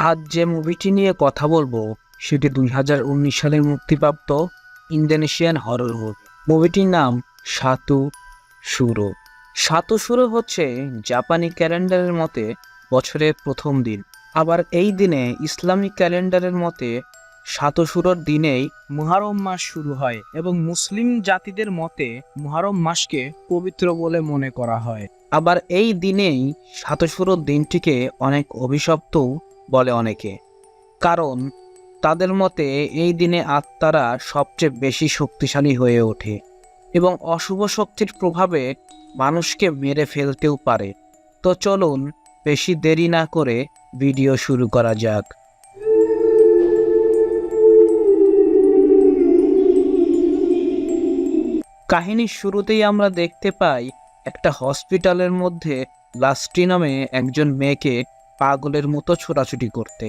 আজ যে মুভিটি নিয়ে কথা বলবো সেটি 2019 সালে মুক্তিপ্রাপ্ত ইন্দোনেশিয়ান হরর মুভি। মুভিটির নাম সাতু সুরো। সাতু সুরো হচ্ছে জাপানি ক্যালেন্ডারের মতে বছরের প্রথম দিন। আবার এই দিনে ইসলামিক ক্যালেন্ডারের মতে সাতু সুরোর দিনেই মুহররম মাস শুরু হয় এবং মুসলিম জাতিদের মতে মুহররম মাসকে পবিত্র বলে মনে করা হয়। আবার এই দিনেই সাতু সুরোর দিনটিকে অনেক অভিশপ্তও বলে অনেকে, কারণ তাদের মতে এই দিনে আত্মারা সবচেয়ে বেশি শক্তিশালী হয়ে ওঠে এবং অশুভ শক্তির প্রভাবে মানুষকে মেরে ফেলতেও পারে। তো চলুন বেশি দেরি না করে ভিডিও শুরু করা যাক। কাহিনীর শুরুতেই আমরা দেখতে পাই একটা হসপিটালের মধ্যে লাস্টি নামে একজন মেয়েকে পাগলের মতো ছোটাছুটি করতে,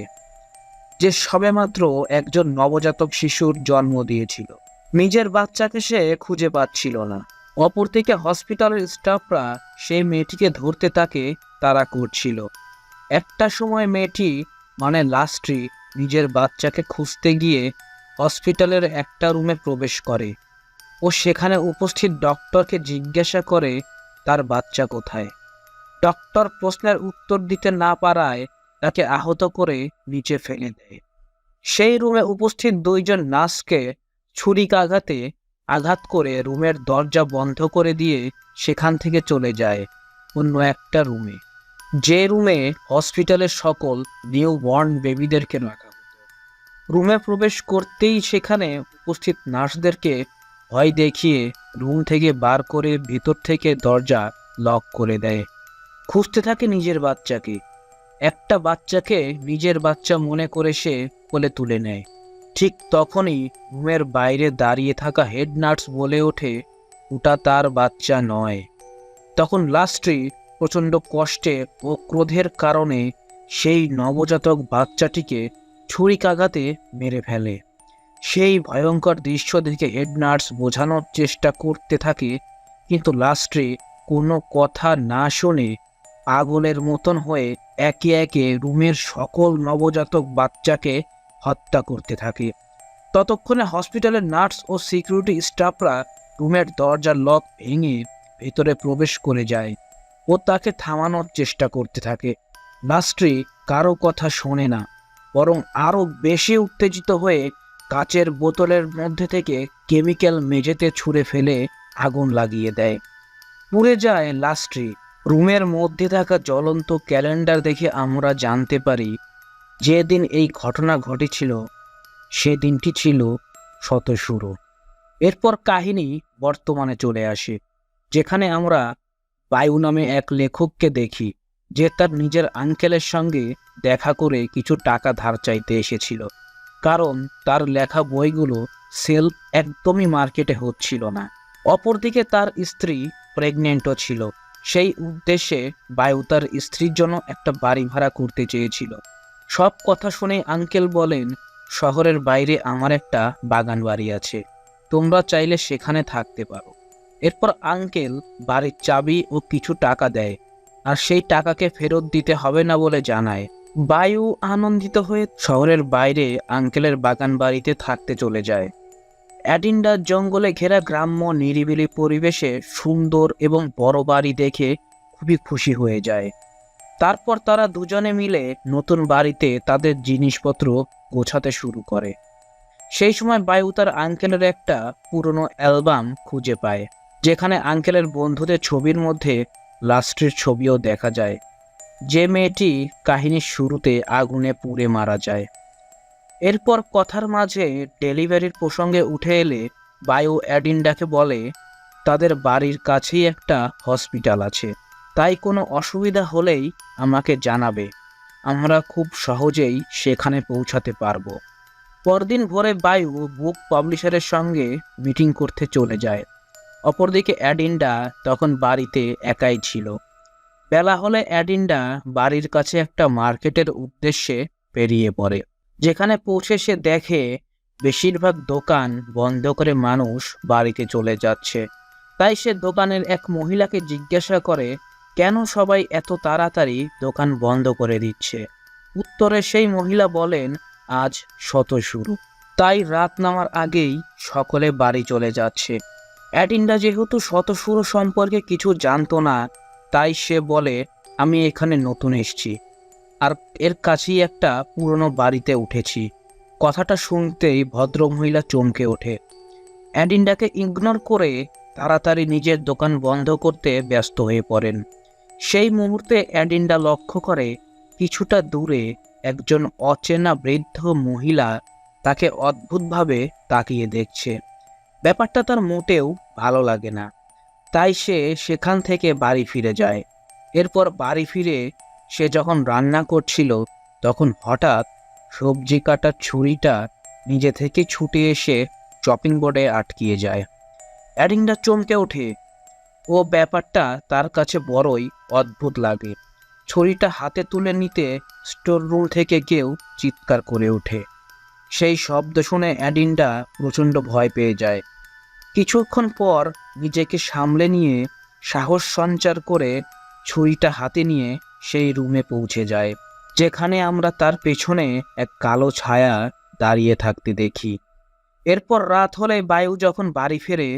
যে সবেমাত্র একজন নবজাতক শিশুর জন্ম দিয়েছিল। নিজের বাচ্চাকে সে খুঁজে পাচ্ছিল না। অপরদিকে হসপিটালের স্টাফরা সেই মেয়েটিকে ধরতে তাকে তাড়া করছিল। একটা সময় মেয়েটি লাস্ট্রি নিজের বাচ্চাকে খুঁজতে গিয়ে হসপিটালের একটা রুমে প্রবেশ করে ও সেখানে উপস্থিত ডক্টরকে জিজ্ঞাসা করে তার বাচ্চা কোথায়। ডক্টর প্রশ্নের উত্তর দিতে না পারায় তাকে আহত করে নিচে ফেলে দেয়। সেই রুমে উপস্থিত দুইজন নার্সকে ছুরিকাঘাতে আঘাত করে রুমের দরজা বন্ধ করে দিয়ে সেখান থেকে চলে যায় অন্য একটা রুমে, যে রুমে হসপিটালের সকল নিউ বর্ন বেবিদেরকে রাখা হতো। রুমে প্রবেশ করতেই সেখানে উপস্থিত নার্সদেরকে ভয় দেখিয়ে রুম থেকে বার করে ভিতর থেকে দরজা লক করে দেয়। খুঁজতে থাকে নিজের বাচ্চাকে। একটা বাচ্চাকে নিজের বাচ্চা মনে করে সে কোলে তুলে নেয়। ঠিক তখনই রুমের বাইরে দাঁড়িয়ে থাকা হেড নার্স বলে ওঠে, ওটা তার বাচ্চা নয়। তখন লাস্ট্রি প্রচণ্ড কষ্টে ও ক্রোধের কারণে সেই নবজাতক বাচ্চাটিকে ছুরিকাঘাতে মেরে ফেলে। সেই ভয়ঙ্কর দৃশ্য দেখে হেড নার্স বোঝানোর চেষ্টা করতে থাকে, কিন্তু লাস্ট্রি কোনো কথা না শুনে পাগলের মতন হয়ে একে একে রুমের সকল নবজাতক বাচ্চাকে হত্যা করতে থাকে। ততক্ষণে হসপিটালের নার্স ও সিকিউরিটি স্টাফরা রুমের দরজার লক ভেঙে ভেতরে প্রবেশ করে যায় ও তাকে থামানোর চেষ্টা করতে থাকে। লাস্ট্রি কারো কথা শোনে না, বরং আরও বেশি উত্তেজিত হয়ে কাচের বোতলের মধ্যে থেকে কেমিক্যাল মেঝেতে ছুঁড়ে ফেলে আগুন লাগিয়ে দেয়। পুড়ে যায় লাস্ট্রি। রুমের মধ্যে থাকা জ্বলন্ত ক্যালেন্ডার দেখে আমরা জানতে পারি যেদিন এই ঘটনা ঘটেছিল সেদিনটি ছিল শতশুরু। এরপর কাহিনী বর্তমানে চলে আসে, যেখানে আমরা বায়ু নামে এক লেখককে দেখি, যে তার নিজের আঙ্কেলের সঙ্গে দেখা করে কিছু টাকা ধার চাইতে এসেছিল, কারণ তার লেখা বইগুলো সেল একদমই মার্কেটে হচ্ছিল না। অপরদিকে তার স্ত্রী প্রেগনেন্টও ছিল। সেই উদ্দেশ্যে বায়ু তার স্ত্রীর জন্য একটা বাড়ি ভাড়া করতে চেয়েছিল। সব কথা শুনে আঙ্কেল বলেন, শহরের বাইরে আমার একটা বাগান বাড়ি আছে, তোমরা চাইলে সেখানে থাকতে পারো। এরপর আঙ্কেল বাড়ির চাবি ও কিছু টাকা দেয়, আর সেই টাকাকে ফেরত দিতে হবে না বলে জানায়। বায়ু আনন্দিত হয়ে শহরের বাইরে আঙ্কেলের বাগান বাড়িতে থাকতে চলে যায়। অ্যাডিন্ডার জঙ্গলে ঘেরা গ্রাম্য নিরিবিলি পরিবেশে সুন্দর এবং বড় বাড়ি দেখে খুবই খুশি হয়ে যায়। তারপর তারা দুজনে মিলে নতুন বাড়িতে তাদের জিনিসপত্র গোছাতে শুরু করে। সেই সময় বায়ু তার আঙ্কেলের একটা পুরনো অ্যালবাম খুঁজে পায়, যেখানে আঙ্কেলের বন্ধুদের ছবির মধ্যে লাস্ট্রির ছবিও দেখা যায়, যে মেয়েটি কাহিনীর শুরুতে আগুনে পুড়ে মারা যায়। এরপর কথার মাঝে ডেলিভারির প্রসঙ্গে উঠে এলে বায়ু অ্যাডিন্ডাকে বলে তাদের বাড়ির কাছেই একটা হসপিটাল আছে, তাই কোনো অসুবিধা হলেই আমাকে জানাবে, আমরা খুব সহজেই সেখানে পৌঁছাতে পারবো। পরদিন ভোরে বায়ু বুক পাবলিশারের সঙ্গে মিটিং করতে চলে যায়। অপরদিকে অ্যাডিন্ডা তখন বাড়িতে একাই ছিল। বেলা হলে অ্যাডিন্ডা বাড়ির কাছে একটা মার্কেটের উদ্দেশ্যে বেরিয়ে পড়ে, যেখানে পৌঁছে সে দেখে বেশিরভাগ দোকান বন্ধ করে মানুষ বাড়িতে চলে যাচ্ছে। তাই সে দোকানের এক মহিলাকে জিজ্ঞাসা করে, কেন সবাই এত তাড়াতাড়ি দোকান বন্ধ করে দিচ্ছে। উত্তরে সেই মহিলা বলেন, আজ শত শুরু। তাই রাত নামার আগেই সকলে বাড়ি চলে যাচ্ছে। অ্যাডিন্ডা যেহেতু শত শুরু সম্পর্কে কিছু জানতো না, তাই সে বলে, আমি এখানে নতুন এসেছি আর এর কাছেই একটা পুরনো বাড়িতে উঠেছি। কথাটা শুনতেই ভদ্রমহিলা চমকে ওঠে। অ্যাডিন্ডাকে ইগনোর করে তাড়াতাড়ি নিজের দোকান বন্ধ করতে ব্যস্ত হয়ে পড়েন। সেই মুহূর্তে অ্যাডিন্ডা লক্ষ্য করে কিছুটা দূরে একজন অচেনা বৃদ্ধ মহিলা তাকে অদ্ভুতভাবে তাকিয়ে দেখছে। ব্যাপারটা তার মোটেও ভালো লাগে না, তাই সে সেখান থেকে বাড়ি ফিরে যায়। এরপর বাড়ি ফিরে সে যখন রান্না করছিল, তখন হঠাৎ সবজি কাটার ছুরিটা নিজে থেকে ছুটে এসে চপিং বোর্ডে আটকিয়ে যায়। অ্যাডিন্ডা চমকে ওঠে। ও ব্যাপারটা তার কাছে বড়ই অদ্ভুত লাগে। ছুরিটা হাতে তুলে নিতে স্টোর রুম থেকে কেউ চিৎকার করে ওঠে। সেই শব্দ শুনে অ্যাডিন্ডা প্রচণ্ড ভয় পেয়ে যায়। কিছুক্ষণ পর নিজেকে সামলে নিয়ে সাহস সঞ্চার করে ছুরিটা হাতে নিয়ে সেই রুমে পৌঁছে যায়, যেখানে আমরা তার পেছনে এক কালো ছায়া দাঁড়িয়ে থাকতে দেখি। এরপর রাত হলে বায়ু যখন বাড়ি ফেরে,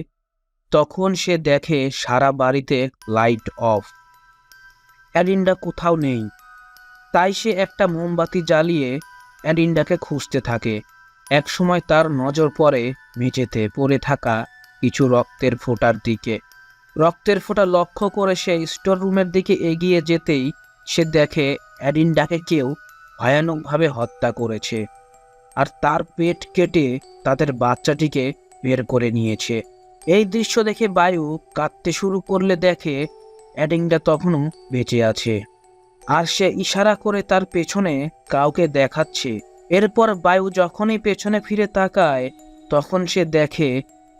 তখন সে দেখে সারা বাড়িতে লাইট অফ। অ্যাডিন্ডা কোথাও নেই। তাই সে একটা মোমবাতি জ্বালিয়ে অ্যাডিন্ডাকে খুঁজতে থাকে। একসময় তার নজর পড়ে মেঝেতে পড়ে থাকা কিছু রক্তের ফোঁটার দিকে। রক্তের ফোঁটা লক্ষ্য করে সে স্টোর রুমের দিকে এগিয়ে যেতেই সে দেখে অ্যাডিন্ডাকে কেউ ভয়ানকভাবে হত্যা করেছে আর তার পেট কেটে তাদের বাচ্চাটিকে বের করে নিয়েছে। এই দৃশ্য দেখে বায়ু কাঁদতে শুরু করলে দেখে অ্যাডিন্ডা তখনও বেঁচে আছে আর সে ইশারা করে তার পেছনে কাউকে দেখাচ্ছে। এরপর বায়ু যখনই পেছনে ফিরে তাকায়, তখন সে দেখে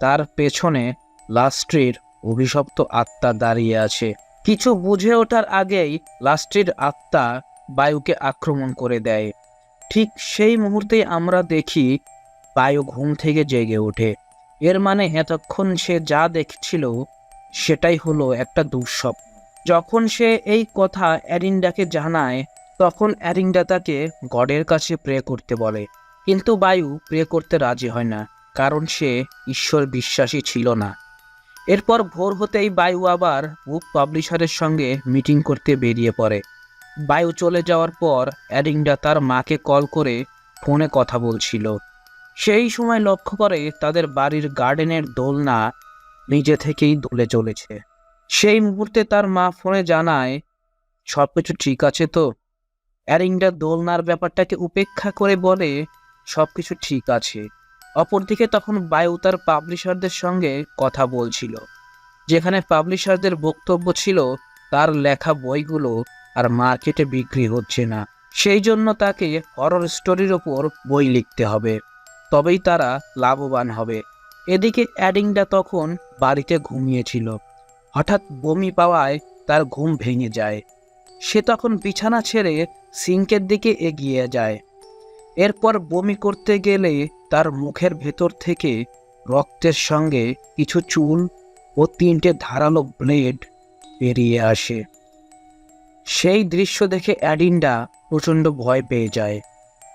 তার পেছনে লাস্ট্রির অভিশপ্ত আত্মা দাঁড়িয়ে আছে। কিছু বুঝে ওঠার আগেই লাস্ট্রির আত্মা বায়ুকে আক্রমণ করে দেয়। ঠিক সেই মুহূর্তেই আমরা দেখি বায়ু ঘুম থেকে জেগে ওঠে। এর মানে এতক্ষণ সে যা দেখছিল সেটাই হলো একটা দুঃস্বপ্ন। যখন সে এই কথা অ্যাডিন্ডাকে জানায়, তখন অ্যাডিন্ডা তাকে গডের কাছে প্রে করতে বলে, কিন্তু বায়ু প্রে করতে রাজি হয় না, কারণ সে ঈশ্বর বিশ্বাসী ছিল না। এরপর ভোর হতেই বায়ু আবার বুক পাবলিশারের সঙ্গে মিটিং করতে বেরিয়ে পড়ে। বায়ু চলে যাওয়ার পর অ্যাডিন্ডা তার মাকে কল করে ফোনে কথা বলছিল। সেই সময় লক্ষ্য করে তাদের বাড়ির গার্ডেনের দোলনা নিজে থেকেই দুলে চলেছে। সেই মুহূর্তে তার মা ফোনে জানায়, সবকিছু ঠিক আছে তো? অ্যাডিন্ডা দোলনার ব্যাপারটাকে উপেক্ষা করে বলে, সবকিছু ঠিক আছে। অপরদিকে তখন বায়ু তার পাবলিশারদের সঙ্গে কথা বলছিল, যেখানে পাবলিশারদের বক্তব্য ছিল তার লেখা বইগুলো আর মার্কেটে বিক্রি হচ্ছে না, সেই জন্য তাকে হরর স্টোরির ওপর বই লিখতে হবে, তবেই তারা লাভবান হবে। এদিকে অ্যাডিন্ডা তখন বাড়িতে ঘুমিয়েছিল। হঠাৎ বমি পাওয়ায় তার ঘুম ভেঙে যায়। সে তখন বিছানা ছেড়ে সিঙ্কের দিকে এগিয়ে যায়। এরপর বমি করতে গেলে তার মুখের ভেতর থেকে রক্তের সঙ্গে কিছু চুল ও 3টে ধারালো ব্লেড বেরিয়ে আসে। সেই দৃশ্য দেখে অ্যাডিন্ডা প্রচণ্ড ভয় পেয়ে যায়।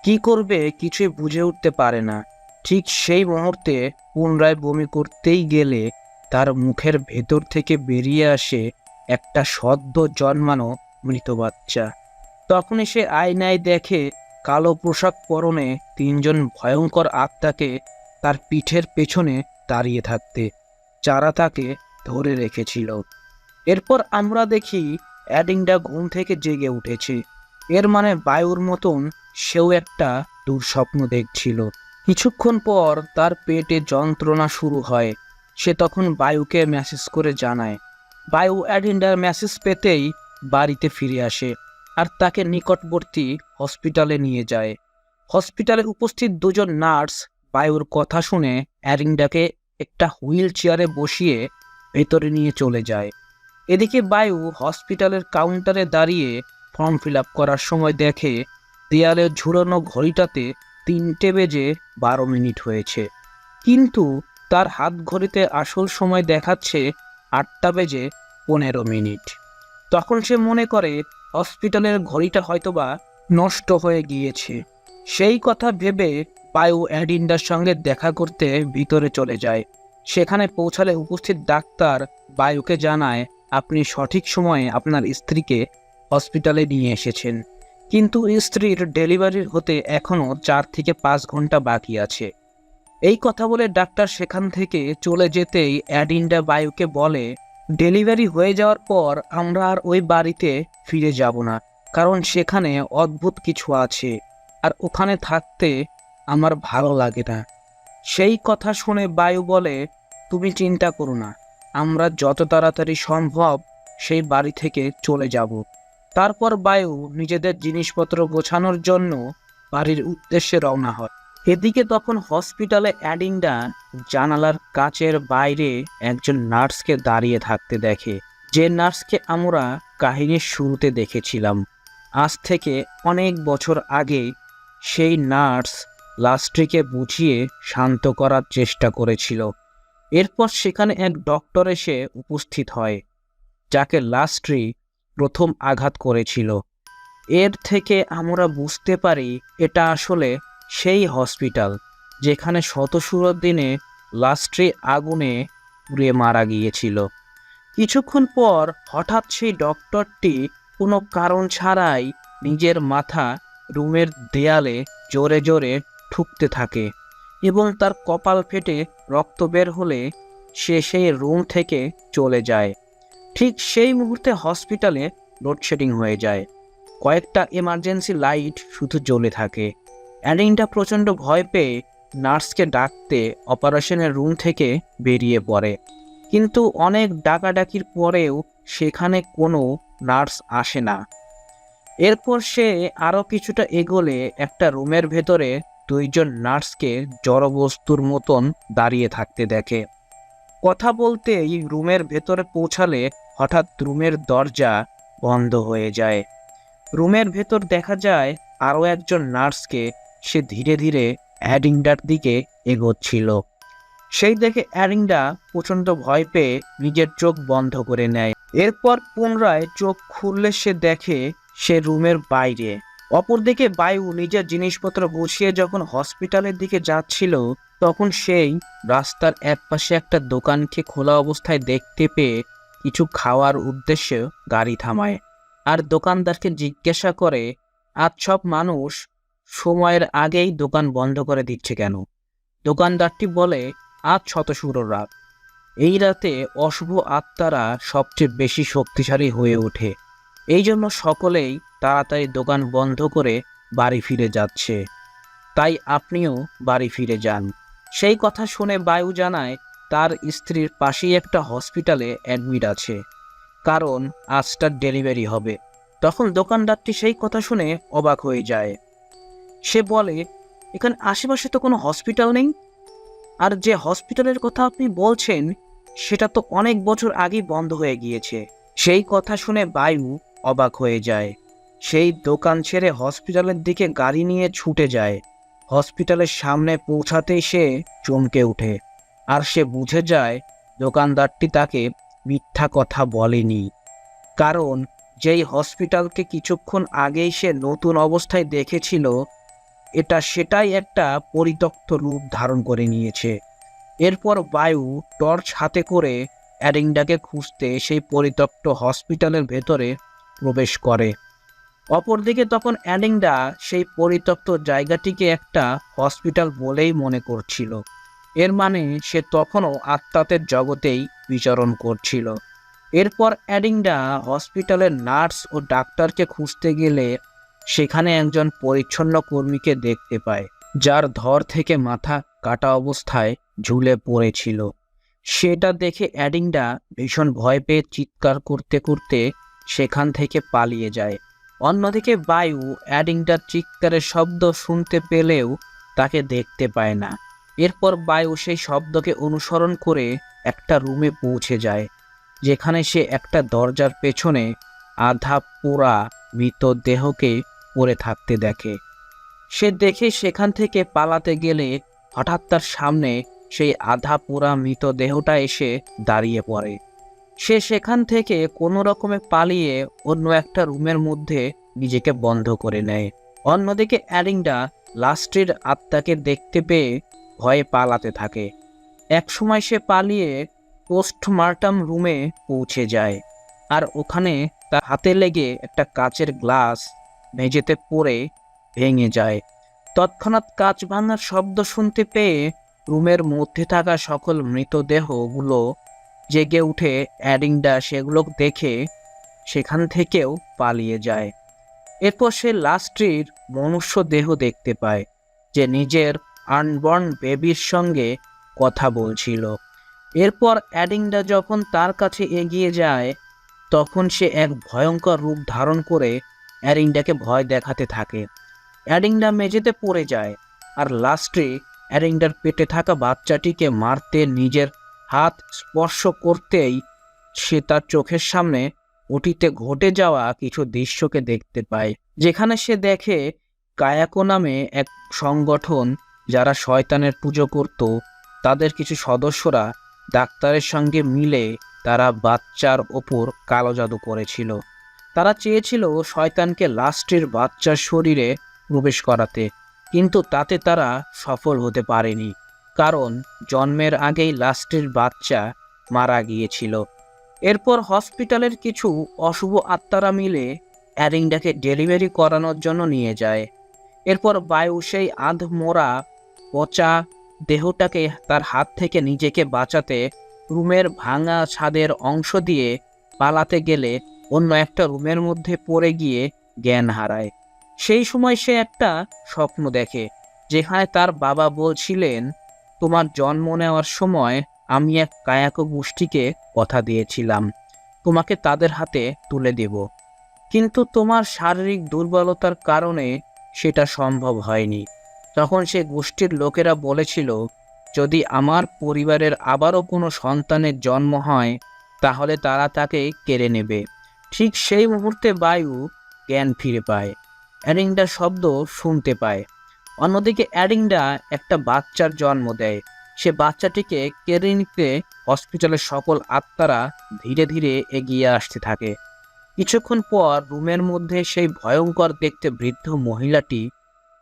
কি করবে কিছুই বুঝে উঠতে পারে না। ঠিক সেই মুহূর্তে পুনরায় বমি করতেই গেলে তার মুখের ভেতর থেকে বেরিয়ে আসে একটা সদ্য জন্মানো মৃত বাচ্চা। তখনই সে আয়নায় দেখে কালো পোশাক পরনে 3জন ভয়ঙ্কর আত্মাকে তার পিঠের পেছনে দাঁড়িয়ে থাকতে, যারা তাকে ধরে রেখেছিল। এরপর আমরা দেখি অ্যাডিন্ডা ঘুম থেকে জেগে উঠেছে। এর মানে বায়ুর মতন সেও একটা দুঃস্বপ্ন দেখছিল। কিছুক্ষণ পর তার পেটে যন্ত্রণা শুরু হয়। সে তখন বায়ুকে মেসেজ করে জানায়। বায়ু অ্যাডিন্ডার মেসেজ পেতেই বাড়িতে ফিরে আসে আর তাকে নিকটবর্তী হসপিটালে নিয়ে যায়। হসপিটালে উপস্থিত 2জন নার্স বায়ুর কথা শুনে অ্যাডিন্ডাকে একটা হুইল চেয়ারে বসিয়ে ভেতরে নিয়ে চলে যায়। এদিকে বায়ু হসপিটালের কাউন্টারে দাঁড়িয়ে ফর্ম ফিল আপ করার সময় দেখে দেয়ালে ঝুলানো ঘড়িটাতে 3:12 হয়েছে, কিন্তু তার হাত ঘড়িতে আসল সময় দেখাচ্ছে 8:15। তখন সে মনে করে হসপিটালের ঘড়িটা হয়তোবা নষ্ট হয়ে গিয়েছে। সেই কথা ভেবে বায়ু অ্যাডিন্ডার সঙ্গে দেখা করতে ভিতরে চলে যায়। সেখানে পৌঁছালে উপস্থিত ডাক্তার বায়ুকে জানায়, আপনি সঠিক সময়ে আপনার স্ত্রীকে হসপিটালে নিয়ে এসেছেন, কিন্তু স্ত্রীর ডেলিভারির হতে এখনও 4 থেকে 5 ঘন্টা বাকি আছে। এই কথা বলে ডাক্তার সেখান থেকে চলে যেতেই অ্যাডিন্ডা বায়ুকে বলে, ডেলিভারি হয়ে যাওয়ার পর আমরা আর ওই বাড়িতে ফিরে যাব না, কারণ সেখানে অদ্ভুত কিছু আছে, আর ওখানে থাকতে আমার ভালো লাগে না। সেই কথা শুনে বায়ু বলে, তুমি চিন্তা করো না, আমরা যত তাড়াতাড়ি সম্ভব সেই বাড়ি থেকে চলে যাব। তারপর বায়ু নিজেদের জিনিসপত্র গোছানোর জন্য বাড়ির উদ্দেশ্যে রওনা হয়। এদিকে তখন হসপিটালে অ্যাডিন্ডা জানালার কাচের বাইরে একজন নার্সকে দাঁড়িয়ে থাকতে দেখে, যে নার্সকে আমরা কাহিনীর শুরুতে দেখেছিলাম। আজ থেকে অনেক বছর আগে সেই নার্স লাস্ট্রিকে বুঝিয়ে শান্ত করার চেষ্টা করেছিল। এরপর সেখানে এক ডক্টর এসে উপস্থিত হয়, যাকে লাস্ট্রি প্রথম আঘাত করেছিল। এর থেকে আমরা বুঝতে পারি এটা আসলে সেই হসপিটাল যেখানে শত দিনে লাস্ট্রি আগুনে পুড়ে মারা গিয়েছিল। কিছুক্ষণ পর হঠাৎ সেই ডক্টরটি কোনো কারণ ছাড়াই নিজের মাথা রুমের দেয়ালে জোরে জোরে ঠুকতে থাকে এবং তার কপাল ফেটে রক্ত বের হলে সে সেই রুম থেকে চলে যায়। ঠিক সেই মুহূর্তে হসপিটালে লোডশেডিং হয়ে যায়। কয়েকটা এমার্জেন্সি লাইট শুধু জ্বলে থাকে। অ্যাডিনটা প্রচণ্ড ভয় পেয়ে নার্সকে ডাকতে অপারেশনের রুম থেকে বেরিয়ে পড়ে, কিন্তু অনেক ডাকাডাকির পরেও সেখানে কোনো নার্স আসে না। এরপর সে আরও কিছুটা এগোলে একটা রুমের ভেতরে দুইজন নার্সকে জড়বস্তুর মতন দাঁড়িয়ে থাকতে দেখে। কথা বলতেই রুমের ভেতরে পৌঁছালে হঠাৎ রুমের দরজা বন্ধ হয়ে যায়। রুমের ভেতর দেখা যায় আরও একজন নার্সকে, সে ধীরে ধীরে অ্যাডিন্ডার দিকে এগোচ্ছিল। সেই দেখে অ্যাডিন্ডা প্রচণ্ড ভয় পেয়ে নিজের চোখ বন্ধ করে নেয়। এরপর পুনরায় চোখ খুললে সে দেখে সে রুমের বাইরে। অপরদিকে বায়ু নিজের জিনিসপত্র গুছিয়ে যখন হসপিটালের দিকে যাচ্ছিল, তখন সেই রাস্তার একপাশে একটা দোকানকে খোলা অবস্থায় দেখতে পেয়ে কিছু খাওয়ার উদ্দেশ্যে গাড়ি থামায়, আর দোকানদারকে জিজ্ঞাসা করে, আজ সব মানুষ সময়ের আগেই দোকান বন্ধ করে দিচ্ছে কেন? দোকানদারটি বলে, আজ শতশুর রাত, এই রাতে অশুভ আত্মারা সবচেয়ে বেশি শক্তিশালী হয়ে ওঠে, এই জন্য সকলেই তাড়াতাড়ি দোকান বন্ধ করে বাড়ি ফিরে যাচ্ছে, তাই আপনিও বাড়ি ফিরে যান। সেই কথা শুনে বায়ু জানায় তার স্ত্রীর পাশেই একটা হসপিটালে অ্যাডমিট আছে, কারণ আজ তার ডেলিভারি হবে। তখন দোকানদারটি সেই কথা শুনে অবাক হয়ে যায়। সে বলে, এখানে আশেপাশে তো কোনো হসপিটাল নেই, আর যে হসপিটালের কথা আপনি বলছেন সেটা তো অনেক বছর আগেই বন্ধ হয়ে গিয়েছে। সেই কথা শুনে বায়ু অবাক হয়ে যায়। সেই দোকান ছেড়ে হসপিটালের দিকে গাড়ি নিয়ে ছুটে যায়। হসপিটালের সামনে পৌঁছাতেই সে চমকে ওঠে, আর সে বুঝে যায় দোকানদারটি তাকে মিথ্যা কথা বলেনি, কারণ যেই হসপিটালকে কিছুক্ষণ আগেই সে নতুন অবস্থায় দেখেছিল, এটা সেটাই একটা পরিত্যক্ত রূপ ধারণ করে নিয়েছে। এরপর বায়ু টর্চ হাতে করে অ্যাডিন্ডাকে খুঁজতে সেই পরিত্যক্ত হসপিটালের ভেতরে প্রবেশ করে। অপরদিকে তখন অ্যাডিন্ডা সেই পরিত্যক্ত জায়গাটিকে একটা হসপিটাল বলেই মনে করছিল। এর মানে সে তখনও আত্মাতের জগতেই বিচরণ করছিল। এরপর অ্যাডিন্ডা হসপিটালের নার্স ও ডাক্তারকে খুঁজতে গেলে সেখানে একজন পরিচ্ছন্ন কর্মীকে দেখতে পায়, যার ধর থেকে মাথা কাটা অবস্থায় ঝুলে পড়েছিল। সেটা দেখে অ্যাডিন্ডা ভীষণ ভয় পেয়ে চিৎকার করতে করতে সেখান থেকে পালিয়ে যায়। অন্যদিকে বায়ু অ্যাডিন্ডার চিৎকারের শব্দ শুনতে পেলেও তাকে দেখতে পায় না। এরপর বায়ু সেই শব্দকে অনুসরণ করে একটা রুমে পৌঁছে যায়, যেখানে সে একটা দরজার পেছনে আধা পোড়া মৃতদেহকে পড়ে থাকতে দেখে। সে দেখে সেখান থেকে পালাতে গেলে হঠাৎ তার সামনে সেই আধা পোড়া মৃতদেহটা এসে দাঁড়িয়ে পড়ে। সে সেখান থেকে কোনো রকমে পালিয়ে অন্য একটা রুমের মধ্যে নিজেকে বন্ধ করে নেয়। অন্যদিকে অ্যারিন্ডা লাস্ট্রির আত্মাকে দেখতে পেয়ে ভয়ে পালাতে থাকে। একসময় সে পালিয়ে পোস্টমর্টম রুমে পৌঁছে যায়, আর ওখানে তার হাতে লেগে একটা কাচের গ্লাস মেঝেতে পড়ে ভেঙে যায়। তৎক্ষণাৎ কাঁচ ভাঙার শব্দ শুনতে পেয়ে রুমের মধ্যে থাকা সকল মৃতদেহগুলো জেগে উঠে অ্যারিন্ডা সেগুলো দেখে সেখান থেকেও পালিয়ে যায়। এরপর সে লাস্ট্রির মনুষ্য দেহ দেখতে পায়, যে নিজের আনবর্ন বেবির সঙ্গে কথা বলছিল। এরপর অ্যারিন্ডা যখন তার কাছে এগিয়ে যায়, তখন সে এক ভয়ঙ্কর রূপ ধারণ করে অ্যারিন্ডাকে ভয় দেখাতে থাকে। অ্যারিন্ডা মেঝেতে পড়ে যায়, আর লাস্ট্রি অ্যারিন্ডার পেটে থাকা বাচ্চাটিকে মারতে নিজের হাত স্পর্শ করতেই সে তার চোখের সামনে অতীতে ঘটে যাওয়া কিছু দৃশ্যকে দেখতে পায়, যেখানে সে দেখে কায়াকো নামে এক সংগঠন যারা শয়তানের পুজো করত, তাদের কিছু সদস্যরা ডাক্তারের সঙ্গে মিলে তারা বাচ্চার ওপর কালো জাদু করেছিল। তারা চেয়েছিল শয়তানকে লাস্ট্রির বাচ্চার শরীরে প্রবেশ করাতে, কিন্তু তাতে তারা সফল হতে পারেনি, কারণ জন্মের আগেই লাস্ট্রির বাচ্চা মারা গিয়েছিল। এরপর হসপিটালের কিছু অশুভ আত্মারা মিলে অ্যারিন্ডাকে ডেলিভারি করানোর জন্য নিয়ে যায়। এরপর বায়ু সেই আধমরা পচা দেহটাকে তার হাত থেকে নিজেকে বাঁচাতে রুমের ভাঙা ছাদের অংশ দিয়ে পালাতে গেলে অন্য একটা রুমের মধ্যে পড়ে গিয়ে জ্ঞান হারায়। সেই সময় সে একটা স্বপ্ন দেখে, যেখানে তার বাবা বলছিলেন, তোমার জন্ম নেওয়ার সময় আমি এক কায়াকো গোষ্ঠীকে কথা দিয়েছিলাম তোমাকে তাদের হাতে তুলে দেব, কিন্তু তোমার শারীরিক দুর্বলতার কারণে সেটা সম্ভব হয়নি। তখন সে গোষ্ঠীর লোকেরা বলেছিল, যদি আমার পরিবারের আবারও কোনো সন্তানের জন্ম হয় তাহলে তারা তাকে কেড়ে নেবে। ঠিক সেই মুহূর্তে বায়ু জ্ঞান ফিরে পায়, অ্যারিন্ডা শব্দ শুনতে পায়। অন্যদিকে অ্যারিন্ডা একটা বাচ্চার জন্ম দেয়। সে বাচ্চাটিকে কেড়ে নিতে হসপিটালের সকল আত্মারা ধীরে ধীরে এগিয়ে আসতে থাকে। কিছুক্ষণ পর রুমের মধ্যে সেই ভয়ঙ্কর দেখতে বৃদ্ধ মহিলাটি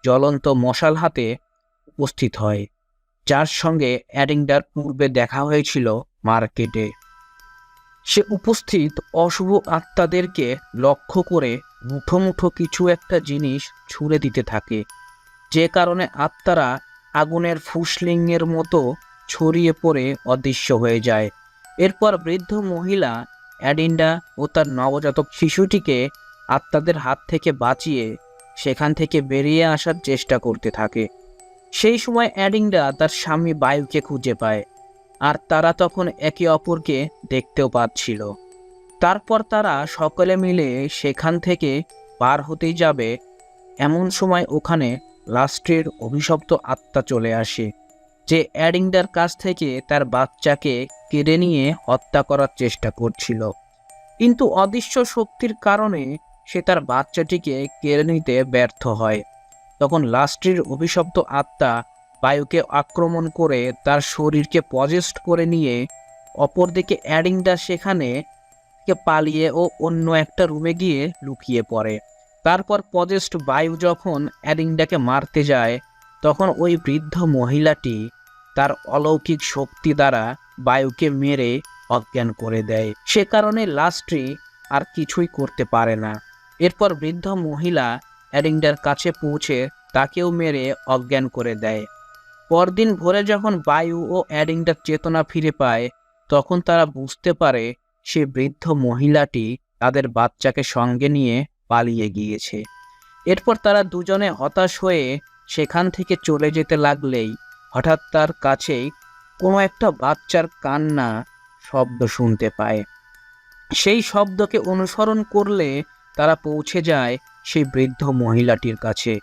জ্বলন্ত মশাল হাতে উপস্থিত হয়, যার সঙ্গে অ্যারিন্ডার পূর্বে দেখা হয়েছিল মার্কেটে। সে উপস্থিত অশুভ আত্মাদেরকে লক্ষ্য করে মুঠো মুঠো কিছু একটা জিনিস ছুঁড়ে দিতে থাকে, যে কারণে আত্মারা আগুনের ফুসলিঙ্গের মতো ছড়িয়ে পড়ে অদৃশ্য হয়ে যায়। এরপর বৃদ্ধ মহিলা অ্যারিন্ডা ও তার নবজাতক শিশুটিকে আত্মাদের হাত থেকে বাঁচিয়ে সেখান থেকে বেরিয়ে আসার চেষ্টা করতে থাকে। সেই সময় অ্যারিন্ডা তার স্বামী বায়ুকে খুঁজে পায়, আর তারা তখন একে অপরকে দেখতেও পাচ্ছিল। তারপর তারা সকলে মিলে সেখান থেকে পার হতেই যাবে, এমন সময় ওখানে লাস্ট্রির অভিশপ্ত আত্মা চলে আসে, যে অ্যারিন্ডার কাছ থেকে তার বাচ্চাকে কেড়ে নিয়ে হত্যা করার চেষ্টা করছিল, কিন্তু অদৃশ্য শক্তির কারণে সে তার বাচ্চাটিকে কেড়ে নিতে ব্যর্থ হয়। তখন লাস্ট্রির অভিশপ্ত আত্মা বায়ুকে আক্রমণ করে তার শরীরকে পজেস্ট করে নিয়ে অপরদিকে অ্যারিন্ডা সেখানে থেকে পালিয়ে ও অন্য একটা রুমে গিয়ে লুকিয়ে পড়ে। তারপর পজেস্ট বায়ু যখন অ্যারিন্ডাকে মারতে যায়, তখন ওই বৃদ্ধ মহিলাটি তার অলৌকিক শক্তি দ্বারা বায়ুকে মেরে অজ্ঞান করে দেয়। সে কারণে লাস্ট্রি আর কিছুই করতে পারে না। এরপর বৃদ্ধ মহিলা অ্যারিন্ডার কাছে পৌঁছে তাকেও মেরে অজ্ঞান করে দেয়। পরদিন ভোরে যখন বায়ু ও অ্যারিন্ডার চেতনা ফিরে পায়, তখন তারা বুঝতে পারে সে বৃদ্ধ মহিলাটি তাদের বাচ্চাকে সঙ্গে নিয়ে পালিয়ে গিয়েছে। এরপর তারা দুজনে হতাশ হয়ে সেখান থেকে চলে যেতে লাগলেই হঠাৎ তার কাছেই কোনো একটা বাচ্চার কান্না শব্দ শুনতে পায়। সেই শব্দকে অনুসরণ করলে তারা পৌঁছে যায় সেই বৃদ্ধ মহিলাটির কাছে,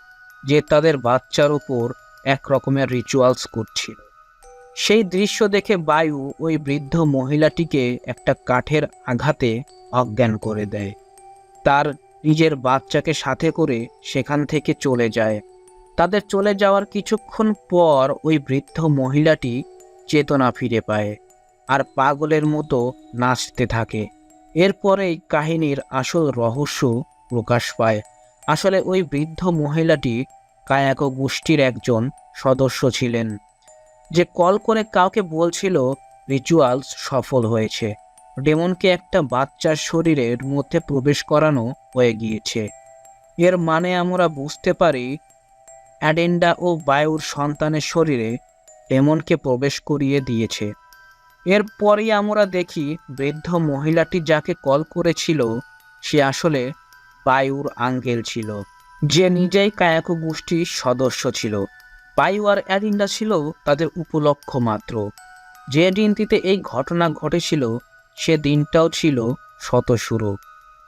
যে তাদের বাচ্চার উপর এক রকমের রিচুয়ালস করছিল। সেই দৃশ্য দেখে বায়ু ওই বৃদ্ধ মহিলাটিকে একটা কাঠের আঘাতে অজ্ঞান করে দেয়। তার নিজের বাচ্চাকে সাথে করে সেখান থেকে চলে যায়। তাদের চলে যাওয়ার কিছুক্ষণ পর ওই বৃদ্ধ মহিলাটি চেতনা ফিরে পায় আর পাগলের মতো নাচতে থাকে। এরপরেই কাহিনীর আসল রহস্য প্রকাশ পায়। আসলে ওই বৃদ্ধ মহিলাটি কায়াকো গোষ্ঠীর একজন সদস্য ছিলেন, যে কল করে কাউকে বলছিল রিচুয়ালস সফল হয়েছে, ডেমনকে একটা বাচ্চার শরীরের মধ্যে প্রবেশ করানো হয়ে গিয়েছে। এর মানে আমরা বুঝতে পারি অ্যাডেন্ডা ও বায়ুর সন্তানের শরীরে ডেমনকে প্রবেশ করিয়ে দিয়েছে। এরপরই আমরা দেখি বৃদ্ধ মহিলাটি যাকে কল করেছিল সে আসলে বায়ুর আঙ্গেল ছিল, যে নিজেই কায়াকো গোষ্ঠীর সদস্য ছিল। বায়ু আর অ্যাডিন্ডা ছিল তাদের উপলক্ষ মাত্র। যে দিনটিতে এই ঘটনা ঘটেছিল সে দিনটাও ছিল শত শুরু।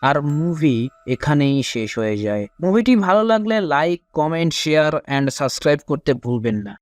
আর মুভি এখানেই শেষ হয়ে যায়। মুভিটি ভালো লাগলে like, comment, share and subscribe করতে ভুলবেন না।